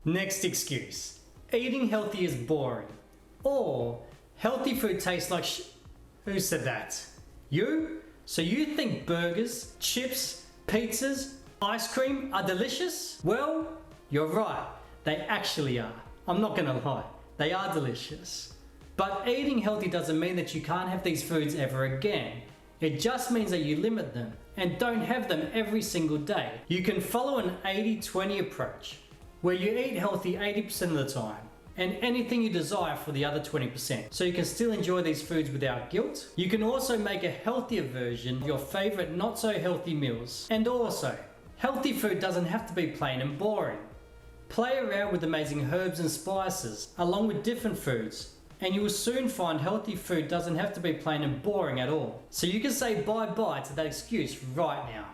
Next excuse. Eating healthy is boring. Or healthy food tastes like Who said that? You? So you think burgers, chips, pizzas, ice cream are delicious? Well, you're right. They actually are. I'm not gonna lie. They are delicious. But eating healthy doesn't mean that you can't have these foods ever again. It just means that you limit them and don't have them every single day. You can follow an 80-20 approach, where you eat healthy 80% of the time and anything you desire for the other 20%. So you can still enjoy these foods without guilt. You can also make a healthier version of your favorite not so healthy meals. And also, healthy food doesn't have to be plain and boring. Play around with amazing herbs and spices along with different foods, and you will soon find healthy food doesn't have to be plain and boring at all. So you can say bye-bye to that excuse right now.